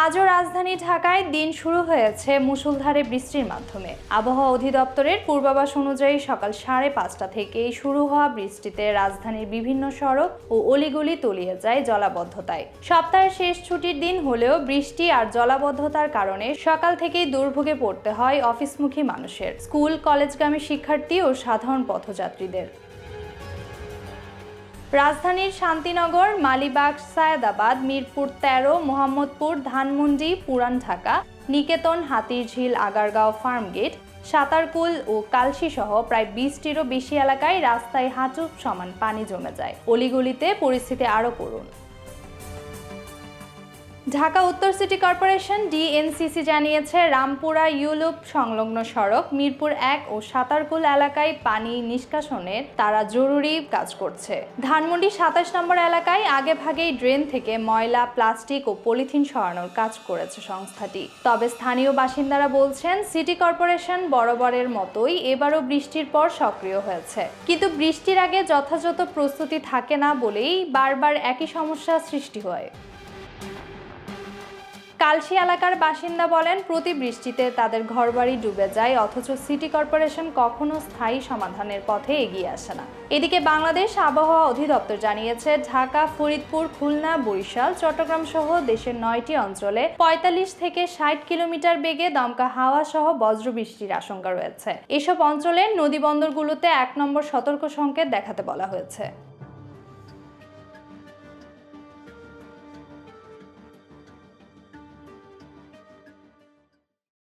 আজও রাজধানী ঢাকায় দিন শুরু হয়েছে মুষলধারে বৃষ্টির মাধ্যমে। আবহাওয়া অধিদপ্তরের পূর্বাভাস অনুযায়ী সকাল 5:30 থেকেই শুরু হওয়া বৃষ্টিতে রাজধানীর বিভিন্ন সড়ক ও অলিগলি তলিয়ে যায় জলাবদ্ধতায়। সপ্তাহের শেষ ছুটির দিন হলেও বৃষ্টি আর জলাবদ্ধতার কারণে সকাল থেকেই দুর্ভোগে পড়তে হয় অফিসমুখী মানুষের, স্কুল কলেজগামী শিক্ষার্থী ও সাধারণ পথযাত্রীদের। রাজধানীর শান্তিনগর, মালিবাগ, সায়েদাবাদ, মিরপুর 13, মোহাম্মদপুর, ধানমন্ডি, পুরান ঢাকা, নিকেতন, হাতিরঝিল, আগারগাঁও, ফার্মগেট, সাতারকুল ও কালশী সহ প্রায় 20টিরও বেশি এলাকায় রাস্তায় হাঁটু সমান পানি জমে যায়। অলিগলিতে পরিস্থিতি আরও করুণ। ঢাকা উত্তর সিটি কর্পোরেশন ডিএনসিসি জানিয়েছে, রামপুরা ইউলুপ সংলগ্ন সড়ক, মিরপুর 1 ও সাতারকুল এলাকায় পানি নিষ্কাশনের তারা জরুরি কাজ করছে। ধানমন্ডি 27 নম্বর এলাকায় আগেভাগেই ড্রেন থেকে ময়লা, প্লাস্টিক ও পলিথিন সরানোর কাজ করেছে সংস্থাটি। তবে স্থানীয় বাসিন্দারা বলছেন, সিটি কর্পোরেশন বরাবরের মতোই এবারও বৃষ্টির পর সক্রিয় হয়েছে, কিন্তু বৃষ্টির আগে যথাযথ প্রস্তুতি থাকে না বলেই বারবার একই সমস্যা সৃষ্টি হয়। কালশী এলাকার বাসিন্দা বলেন, প্রতি বৃষ্টিতে তাদের ঘরবাড়ি ডুবে যায়, অথচ সিটি কর্পোরেশন কখনো স্থায়ী সমাধানের পথে এগিয়ে আসে না। এদিকে বাংলাদেশ আবহাওয়া অধিদপ্তর জানিয়েছে, ঢাকা, ফরিদপুর, খুলনা, বরিশাল, চট্টগ্রাম সহ দেশের 9টি অঞ্চলে 45 থেকে 60 কিলোমিটার বেগে দমকা হাওয়া সহ বজ্রবৃষ্টির আশঙ্কা রয়েছে। এসব অঞ্চলের নদীবন্দরগুলোতে 1 নম্বর সতর্ক সংকেত দেখাতে বলা হয়েছে।